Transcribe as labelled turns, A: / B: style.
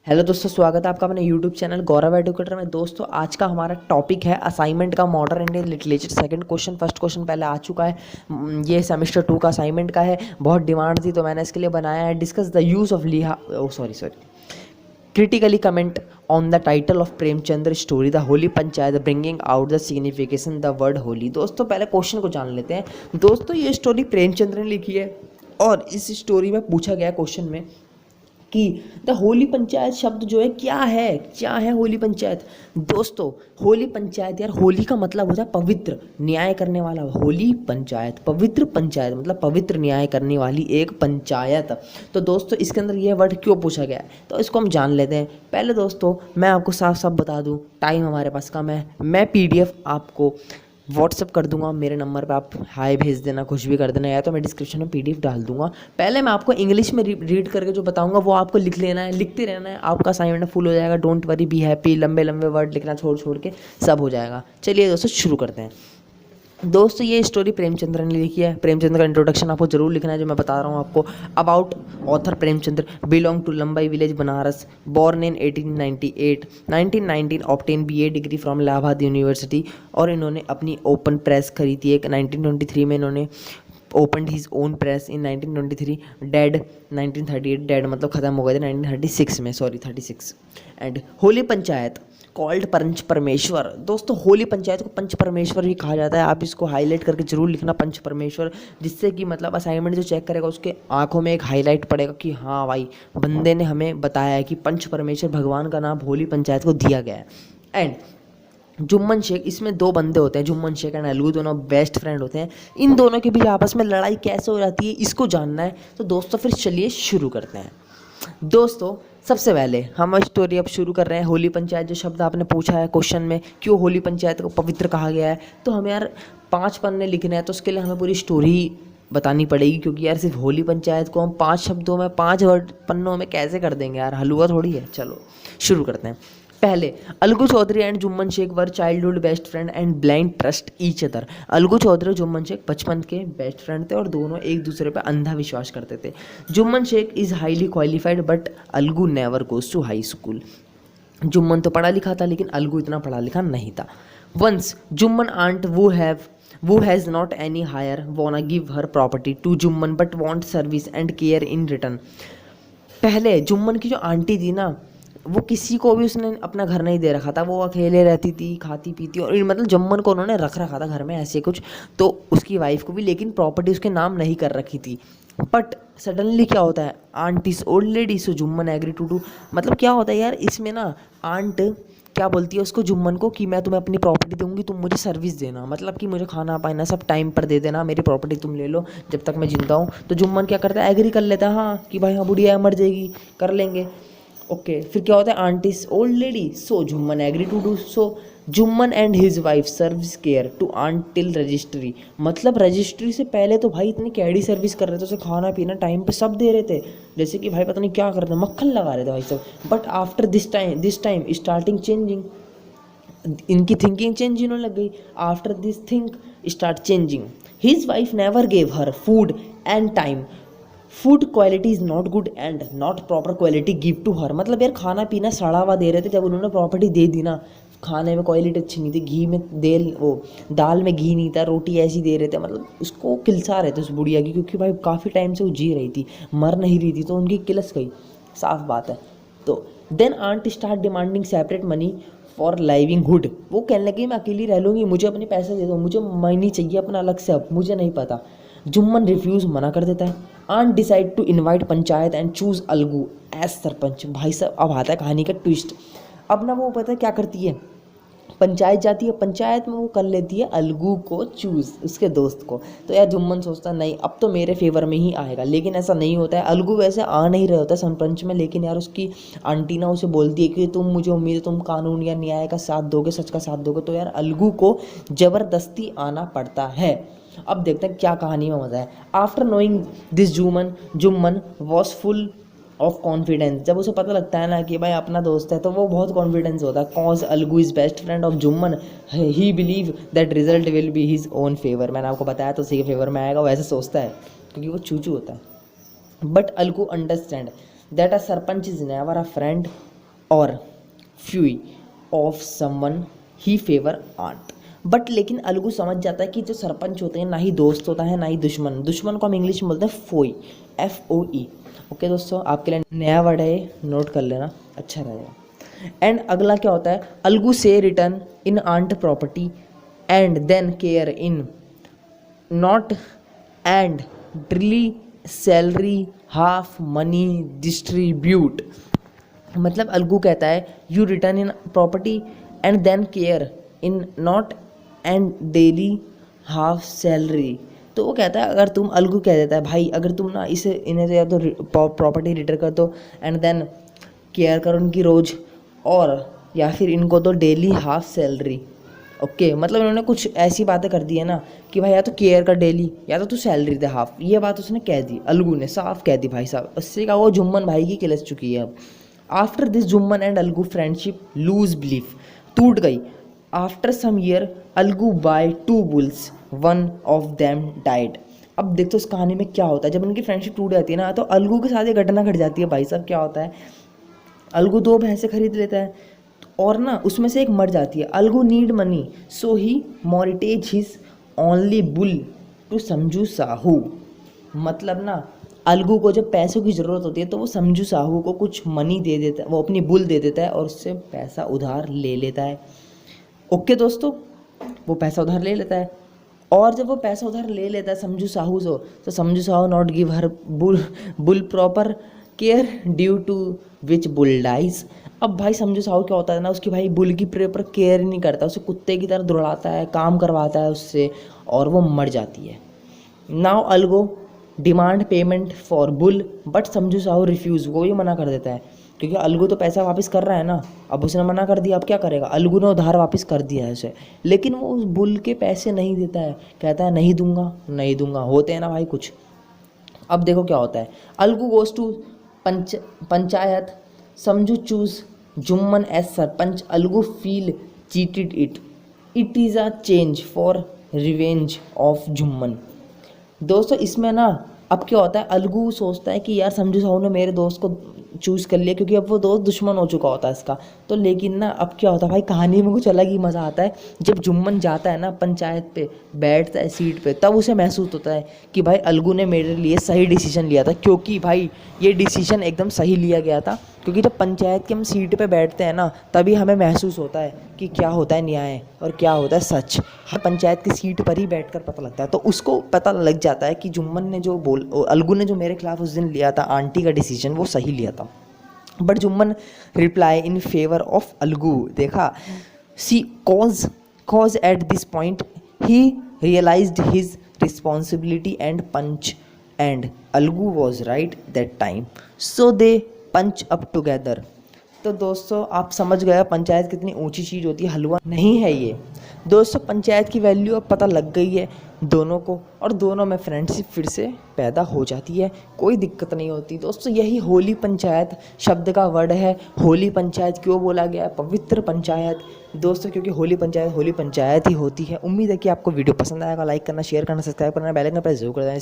A: Hello दोस्तों, स्वागत है आपका अपने यूट्यूब चैनल गौरव एडुकेटर में। दोस्तों आज का हमारा टॉपिक है असाइनमेंट का modern Indian literature. Second question, first question पहले आ चुका है। ये सेमेस्टर 2 का असाइनमेंट का है। बहुत डिमांड थी तो मैंने इसके लिए बनाया है। Discuss the use of sorry critically comment on the title of Premchandra story the Holi panchayat bringing out the signification the word Holi. दोस्तों पहले क्वेश्चन को जान लेते हैं। दोस्तों ये स्टोरी प्रेमचंद्र ने लिखी है और इस स्टोरी में पूछा गया क्वेश्चन में कि द होली पंचायत शब्द जो है क्या है होली पंचायत। दोस्तों होली पंचायत यार, होली का मतलब होता है पवित्र, न्याय करने वाला। होली पंचायत, पवित्र पंचायत मतलब पवित्र न्याय करने वाली एक पंचायत। तो दोस्तों इसके अंदर ये वर्ड क्यों पूछा गया है तो इसको हम जान लेते हैं। पहले दोस्तों मैं आपको साफ साफ बता दूं, टाइम हमारे पास कम है। मैं PDF आपको व्हाट्सअप कर दूंगा, मेरे नंबर पे आप हाय भेज देना, कुछ भी कर देना, या तो मैं डिस्क्रिप्शन में PDF डाल दूंगा। पहले मैं आपको इंग्लिश में रीड करके जो बताऊंगा वो आपको लिख लेना है, लिखते रहना है। आपका असाइनमेंट फुल हो जाएगा। Don't worry, be happy. लंबे लंबे वर्ड लिखना छोड़ छोड़ के सब हो जाएगा। चलिए दोस्तों शुरू करते हैं। दोस्तों ये स्टोरी प्रेमचंद्र ने लिखी है। प्रेमचंद्र का इंट्रोडक्शन आपको जरूर लिखना है जो मैं बता रहा हूँ आपको। About author Premchandra belong to Lambai village Banaras, born in 1898, 1919 obtained BA degree from Allahabad university. और इन्होंने अपनी ओपन प्रेस खरीदी है 1923 में। इन्होंने opened his own press in 1923। Dead 1938, dead मतलब ख़त्म हो गए थे 1936 में, सॉरी 36। एंड होली पंचायत कॉल्ड पंच परमेश्वर। दोस्तों होली पंचायत को पंच परमेश्वर भी कहा जाता है। आप इसको हाईलाइट करके जरूर लिखना, पंच परमेश्वर, जिससे कि मतलब असाइनमेंट जो चेक करेगा उसके आंखों में एक हाईलाइट पड़ेगा कि हाँ भाई बंदे ने हमें बताया है कि पंच परमेश्वर भगवान का नाम होली पंचायत को दिया गया है। एंड जुम्मन शेख, इसमें दो बंदे होते हैं, जुम्मन शेख एंड अलगू, दोनों बेस्ट फ्रेंड होते हैं। इन दोनों के बीच आपस में लड़ाई कैसे हो जाती है इसको जानना है। तो दोस्तों फिर चलिए शुरू करते हैं। दोस्तों सबसे पहले हम स्टोरी अब शुरू कर रहे हैं। होली पंचायत जो शब्द आपने पूछा है क्वेश्चन में, क्यों होली पंचायत को पवित्र कहा गया है, तो हमें यार 5 पन्ने लिखने हैं तो उसके लिए हमें पूरी स्टोरी बतानी पड़ेगी। क्योंकि यार सिर्फ होली पंचायत को हम 5 शब्दों में 5 वर्ड पन्नों में कैसे कर देंगे यार, हलवा थोड़ी है। चलो शुरू करते हैं। पहले, Algu Chaudhary and Jumman Sheikh were childhood best friend and blind trust each other. Algu Chaudhary और जुम्मन शेख बचपन के बेस्ट फ्रेंड थे और दोनों एक दूसरे पर अंधा विश्वास करते थे। Jumman Sheikh is highly qualified but Algu never goes to high school. Jumman तो पढ़ा लिखा था लेकिन अलगू इतना पढ़ा लिखा नहीं था। Once Jumman aunt who has not any hire wanna give her property to Jumman but want service and care in return। पहले जुम्मन की जो आंटी थी ना, वो किसी को भी उसने अपना घर नहीं दे रखा था। वो अकेले रहती थी, खाती पीती, और मतलब जुम्मन को उन्होंने रख रखा था घर में ऐसे कुछ, तो उसकी वाइफ को भी, लेकिन प्रॉपर्टी उसके नाम नहीं कर रखी थी। बट सडनली क्या होता है, aunt is old lady so Jumman agree to do. मतलब क्या होता है यार इसमें ना, आंट क्या बोलती है उसको, जुम्मन को, कि मैं तुम्हें अपनी प्रॉपर्टी दूंगी, तुम मुझे सर्विस देना, मतलब कि मुझे खाना पाना सब टाइम पर दे देना, मेरी प्रॉपर्टी तुम ले लो जब तक मैं जिंदा हूँ। तो जुम्मन क्या करता है, एग्री कर लेता है, हाँ कि भाई हाँ बुढ़िया है, मर जाएगी, कर लेंगे। ओके फिर क्या होता है, aunt is old lady so Jumman agree to do so. Jumman and his wife service care to aunt till registry. मतलब रजिस्ट्री से पहले तो भाई इतनी कैडी सर्विस कर रहे थे, उसे खाना पीना टाइम पे सब दे रहे थे, जैसे कि भाई पता नहीं क्या कर रहे थे, मक्खन लगा रहे थे भाई सब। But after this time starting changing, इनकी थिंकिंग चेंज होने लग गई। After this think start changing, his wife never gave her food and time. Food quality is not good and not proper quality give to her. मतलब यार खाना पीना सड़ा हुआ दे रहे थे, जब उन्होंने प्रॉपर्टी दे दी ना, खाने में क्वालिटी अच्छी नहीं थी, घी में दाल में घी नहीं था, रोटी ऐसी दे रहे थे, मतलब उसको किलसा रहे थे उस बुढ़िया की, क्योंकि भाई काफ़ी टाइम से वो जी रही थी, मर नहीं रही थी, तो उनकी किलस गई, साफ बात है। तो then aunt start demanding separate money for livelihood. वो कहने लगी मैं अकेली रह लूँगी, मुझे अपने पैसे दे दो, मुझे मनी चाहिए अपना अलग से, अब मुझे नहीं पता। जुम्मन रिफ्यूज़, मना कर देता है। Aunt decide to invite panchayat and choose Algu as sarpanch. भाई साहब अब आता है कहानी का ट्विस्ट। अब ना वो पता है क्या करती है, पंचायत जाती है, पंचायत में वो कर लेती है अलगू को चूज़, उसके दोस्त को। तो यार जुम्मन सोचता है नहीं अब तो मेरे फेवर में ही आएगा, लेकिन ऐसा नहीं होता है। अलगू वैसे आ नहीं रहा होता सरपंच में, लेकिन यार उसकी आंटी ना उसे बोलती है कि तुम, मुझे उम्मीद है तुम कानून या न्याय का साथ दोगे, सच का साथ दोगे। तो यार अलगू को ज़बरदस्ती आना पड़ता है। अब देखते हैं क्या कहानी में मज़ा है। After knowing this Jumman was full of confidence. जब उसे पता लगता है ना कि भाई अपना दोस्त है, तो वो बहुत कॉन्फिडेंस होता है। Cause Algu is best friend of Jumman, he believe that result will be his own favour. मैंने आपको बताया तो उसी के फेवर में आएगा, वो ऐसे सोचता है क्योंकि वो चूचू होता है। But Algu understand that a sarpanch is never a friend और foe of someone he favour aunt. But लेकिन अलगू समझ जाता है कि जो सरपंच होते हैं ना ही दोस्त होता है ना ही दुश्मन, दुश्मन को हम इंग्लिश में बोलते हैं फोई, FOE। ओके दोस्तों, आपके लिए नया वर्ड है, नोट कर लेना, अच्छा रहेगा। एंड अगला क्या होता है, अलगू से return in aunt property and then care in not and drily salary half money distribute. मतलब अलगू कहता है you return in property and then care in not and daily half salary. तो वो कहता है, अगर तुम, अलगू कह देता है भाई अगर तुम ना इसे इन्हें या तो प्रॉपर्टी रिटर्न कर दो एंड देन केयर करो उनकी रोज़, और या फिर इनको दो डेली हाफ सैलरी। ओके, मतलब इन्होंने कुछ ऐसी बातें कर दी है ना कि भाई या तो केयर कर डेली या तो तू सैलरी दे हाफ। ये बात उसने कह दी, अलगू ने साफ कह दी भाई साहब। उससे कहा वो जुम्मन भाई की किलस चुकी है अब। After this Jumman and Algu friendship lose belief, टूट गई। After some year Algu buy 2 bulls, one of them died. अब देखो इस कहानी में क्या होता है, जब उनकी फ्रेंडशिप टूट जाती है ना तो अलगू के साथ ये घटना घट जाती है भाई साहब। क्या होता है, अलगू 2 भैंसें खरीद लेता है और ना उसमें से एक मर जाती है। Algu need money so he mortgage his only bull to Samjhu Sahu. मतलब ना अलगू को जब पैसों की ज़रूरत होती है तो वो समझू साहू को कुछ मनी दे देता है, वो अपनी बुल दे देता है और उससे पैसा उधार ले लेता है। ओके दोस्तों, वो पैसा उधार ले लेता है और जब वो पैसा उधार ले लेता है समझू साहू से, तो Samjhu Sahu not give her bull proper care due to which bull dies. अब भाई समझू साहू क्या होता है ना, उसकी भाई बुल की प्रॉपर केयर नहीं करता, उसे कुत्ते की तरह दौड़ाता है, काम करवाता है उससे और वो मर जाती है। Now Algu demand payment for bull but समझू साहू रिफ्यूज़, वो भी मना कर देता है क्योंकि अलगू तो पैसा वापस कर रहा है ना। अब उसने मना कर दिया, अब क्या करेगा, अलगू ने उधार वापस कर दिया है उसे, लेकिन वो उस बुल के पैसे नहीं देता है, कहता है नहीं दूंगा नहीं दूंगा। होते हैं ना भाई कुछ। अब देखो क्या होता है, Algu goes to panchayat, Samjhu choose Jumman as sarpanch, Algu feel cheated it is a change for revenge of Jumman. दोस्तों इसमें ना अब क्या होता है, अलगू सोचता है कि यार समझू साहू ने मेरे दोस्त को चूज़ कर लिया क्योंकि अब वो दोस्त दुश्मन हो चुका होता है इसका। तो लेकिन ना अब क्या होता है भाई, कहानी में कुछ अलग ही मज़ा आता है। जब जुम्मन जाता है ना पंचायत पे, बैठता है सीट पे, तब उसे महसूस होता है कि भाई अलगू ने मेरे लिए सही डिसीजन लिया था, क्योंकि भाई ये डिसीजन एकदम सही लिया गया था। क्योंकि जब पंचायत की हम सीट पे बैठते हैं ना तभी हमें महसूस होता है कि क्या होता है न्याय और क्या होता है सच। हर पंचायत की सीट पर ही बैठकर पता लगता है। तो उसको पता लग जाता है कि जुम्मन ने जो अलगू ने जो मेरे खिलाफ उस दिन लिया था आंटी का डिसीजन, वो सही लिया था। But Jumman reply in favour of Algu. देखा, see cause at this point he realized his responsibility and panch and Algu was right that time, so they punch up together. तो दोस्तों आप समझ गए पंचायत कितनी ऊंची चीज़ होती है, हलवा नहीं है ये। दोस्तों पंचायत की वैल्यू अब पता लग गई है दोनों को, और दोनों में फ्रेंडशिप फिर से पैदा हो जाती है, कोई दिक्कत नहीं होती। दोस्तों यही होली पंचायत शब्द का वर्ड है। होली पंचायत क्यों बोला गया, पवित्र पंचायत दोस्तों, क्योंकि होली पंचायत ही होती है। उम्मीद है कि आपको वीडियो पसंद आएगा। लाइक करना, शेयर करना, सब्सक्राइब करना, बेल आइकन प्रेस जरूर कर देना।